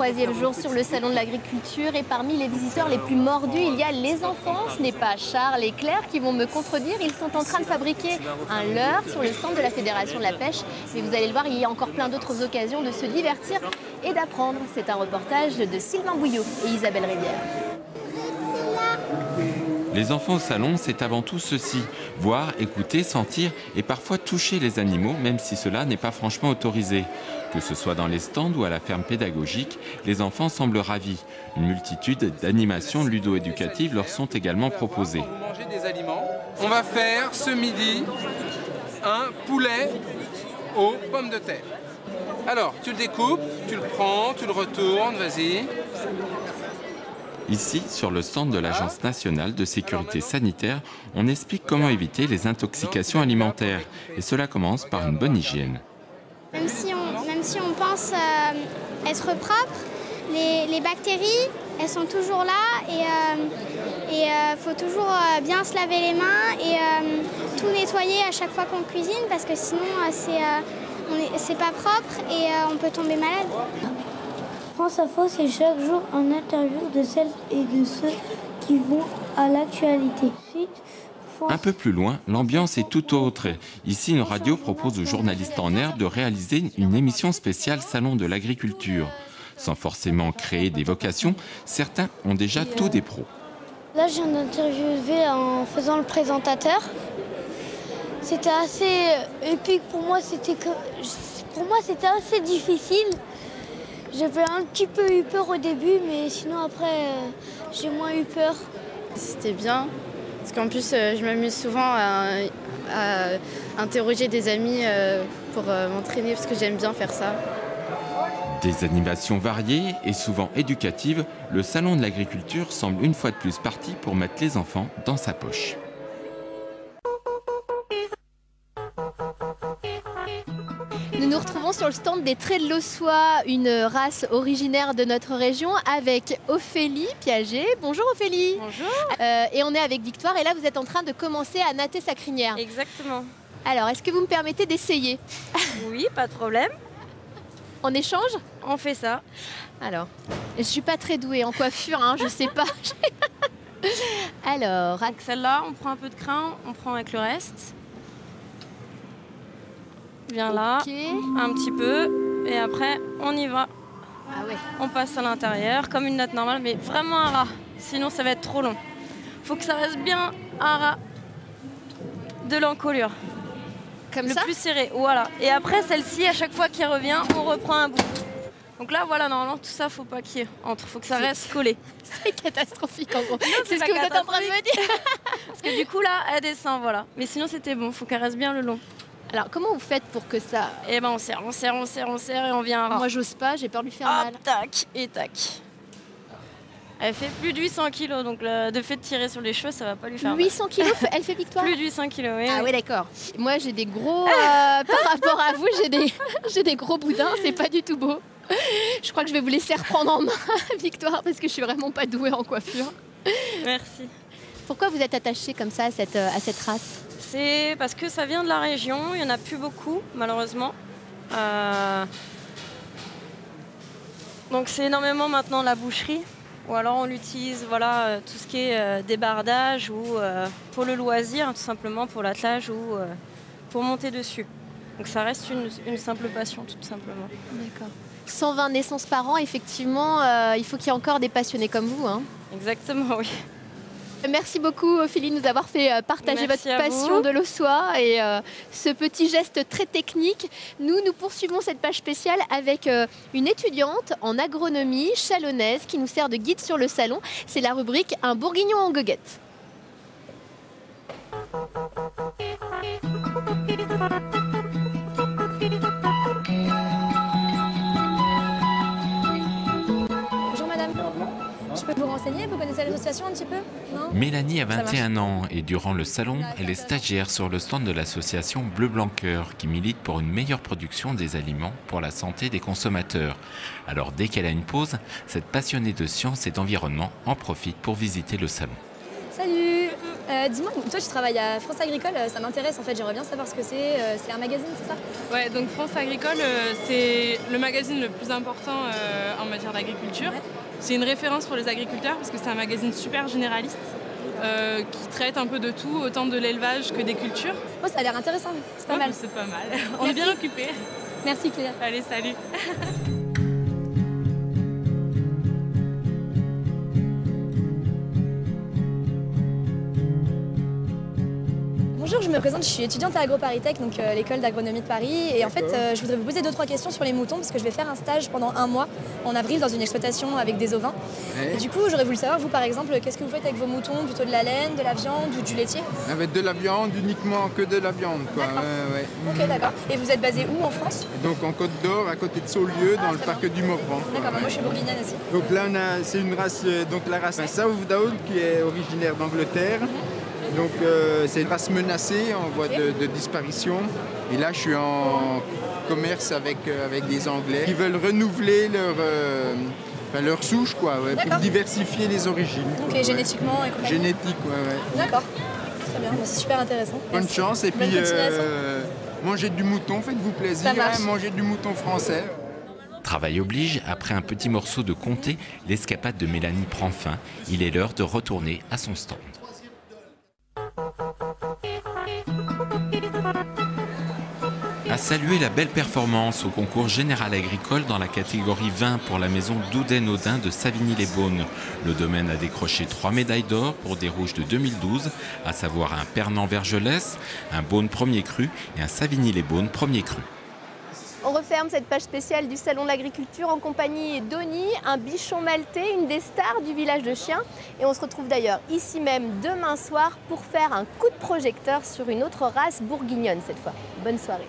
troisième jour sur le salon de l'agriculture et parmi les visiteurs les plus mordus, il y a les enfants. Ce n'est pas Charles et Claire qui vont me contredire. Ils sont en train de fabriquer un leurre sur le stand de la Fédération de la pêche. Mais vous allez le voir, il y a encore plein d'autres occasions de se divertir et d'apprendre. C'est un reportage de Sylvain Bouillot et Isabelle Rivière. Les enfants au salon, c'est avant tout ceci, voir, écouter, sentir et parfois toucher les animaux, même si cela n'est pas franchement autorisé. Que ce soit dans les stands ou à la ferme pédagogique, les enfants semblent ravis. Une multitude d'animations ludo-éducatives leur sont également proposées. On va faire ce midi un poulet aux pommes de terre. Alors, tu le découpes, tu le prends, tu le retournes, vas-y. Ici, sur le stand de l'Agence nationale de sécurité sanitaire, on explique comment éviter les intoxications alimentaires. Et cela commence par une bonne hygiène. Même si on pense être propre, les bactéries, elles sont toujours là et faut toujours bien se laver les mains et tout nettoyer à chaque fois qu'on cuisine parce que sinon c'est pas propre et on peut tomber malade. France Info, c'est chaque jour un interview de celles et de ceux qui vont à l'actualité. Un peu plus loin, l'ambiance est tout autre. Ici, une radio propose aux journalistes en herbe de réaliser une émission spéciale Salon de l'agriculture. Sans forcément créer des vocations, certains ont déjà tous des pros. Là, je viens d'interviewer en faisant le présentateur. C'était assez épique pour moi, c'était assez difficile. J'avais un petit peu eu peur au début, mais sinon après, j'ai moins eu peur. C'était bien, parce qu'en plus, je m'amuse souvent à interroger des amis pour m'entraîner, parce que j'aime bien faire ça. Des animations variées et souvent éducatives, le Salon de l'agriculture semble une fois de plus parti pour mettre les enfants dans sa poche. Nous nous retrouvons sur le stand des traits de l'Ossois, une race originaire de notre région, avec Ophélie Piaget. Bonjour Ophélie. Bonjour. Et on est avec Victoire et là vous êtes en train de commencer à natter sa crinière. Exactement. Alors, est-ce que vous me permettez d'essayer? Oui, pas de problème. En échange? On fait ça. Alors, je suis pas très douée en coiffure, hein, je sais pas. Alors, donc celle-là, on prend un peu de crin, on prend avec le reste. Viens là, un petit peu, et après on y va. Ah ouais. On passe à l'intérieur, comme une natte normale, mais vraiment un ras, sinon ça va être trop long. Faut que ça reste bien un ras de l'encolure. Comme le ça? Plus serré, voilà. Et après celle-ci, à chaque fois qu'il revient, on reprend un bout. Donc là, voilà, normalement tout ça, faut pas qu'il y ait entre, faut que ça reste collé. C'est catastrophique en gros. C'est ce que vous êtes en train de me dire. Parce que du coup là, elle descend, voilà. Mais sinon c'était bon, faut qu'elle reste bien le long. Alors, comment vous faites pour que ça... Eh ben on serre et on vient à ras. Moi, j'ose pas, j'ai peur de lui faire mal. Tac et tac. Elle fait plus de 800 kg, donc de fait de tirer sur les cheveux, ça va pas lui faire 800 kg, elle fait Victoire? Plus de 800 kg, oui. Ah oui, d'accord. Moi, j'ai des gros... par rapport à vous, j'ai des gros boudins, c'est pas du tout beau. Je crois que je vais vous laisser reprendre en main, Victoire, parce que je suis vraiment pas douée en coiffure. Merci. Pourquoi vous êtes attachée comme ça à cette race? C'est parce que ça vient de la région, il n'y en a plus beaucoup, malheureusement. Donc c'est énormément maintenant la boucherie, ou alors on l'utilise, voilà, tout ce qui est débardage ou pour le loisir, tout simplement pour l'attelage ou pour monter dessus. Donc ça reste une simple passion, tout simplement. D'accord. 120 naissances par an, effectivement, il faut qu'il y ait encore des passionnés comme vous, hein. Exactement, oui. Merci beaucoup Ophélie de nous avoir fait partager votre passion de l'Ossois et ce petit geste très technique. Nous poursuivons cette page spéciale avec une étudiante en agronomie chalonnaise qui nous sert de guide sur le salon. C'est la rubrique Un bourguignon en goguette. Je peux vous renseigner? Vous connaissez l'association un petit peu? Non? Mélanie a 21 ans et durant le salon, elle est stagiaire sur le stand de l'association Bleu Blanc Cœur qui milite pour une meilleure production des aliments pour la santé des consommateurs. Alors dès qu'elle a une pause, cette passionnée de science et d'environnement en profite pour visiter le salon. Salut! Dis-moi, toi tu travailles à France Agricole, ça m'intéresse en fait, j'aimerais bien savoir ce que c'est. C'est un magazine, c'est ça? Ouais, donc France Agricole, c'est le magazine le plus important en matière d'agriculture. Ouais. C'est une référence pour les agriculteurs parce que c'est un magazine super généraliste qui traite un peu de tout, autant de l'élevage que des cultures. Oh, ça a l'air intéressant, c'est pas mal. C'est pas mal, on est bien occupés. Merci Claire. Allez, salut. Bonjour, je me présente, je suis étudiante à AgroParisTech, donc l'école d'agronomie de Paris. Et en fait, je voudrais vous poser 2-3 questions sur les moutons parce que je vais faire un stage pendant 1 mois en avril dans une exploitation avec des ovins. Ouais. Et du coup, j'aurais voulu savoir, vous par exemple, qu'est-ce que vous faites avec vos moutons? Plutôt de la laine, de la viande ou du laitier? Avec de la viande, uniquement que de la viande, quoi. Ouais. Ok, d'accord. Et vous êtes basé où en France? Donc en Côte d'Or, à côté de Saulieu, dans le parc du Morvan. D'accord, moi je suis bourguignonne aussi. Donc là, c'est une race, donc la race Southdale qui est originaire d'Angleterre. Donc c'est une race menacée en voie de disparition. Et là, je suis en commerce avec des Anglais qui veulent renouveler leur souche, quoi, pour diversifier les origines. Donc génétiquement et compagnie. Génétique, ouais. D'accord, très bien, c'est super intéressant. Bonne chance et puis mangez du mouton, faites-vous plaisir, mangez du mouton français. Travail oblige, après un petit morceau de comté, l'escapade de Mélanie prend fin. Il est l'heure de retourner à son stand. À saluer la belle performance au concours général agricole dans la catégorie vin pour la maison Douden-Audin de Savigny-les-Beaunes. Le domaine a décroché 3 médailles d'or pour des rouges de 2012, à savoir un Pernan-Vergelès, un Beaune premier cru et un Savigny-les-Beaunes premier cru. On referme cette page spéciale du Salon de l'Agriculture en compagnie d'Oni, un bichon maltais, une des stars du village de Chiens. Et on se retrouve d'ailleurs ici même demain soir pour faire un coup de projecteur sur une autre race bourguignonne cette fois. Bonne soirée.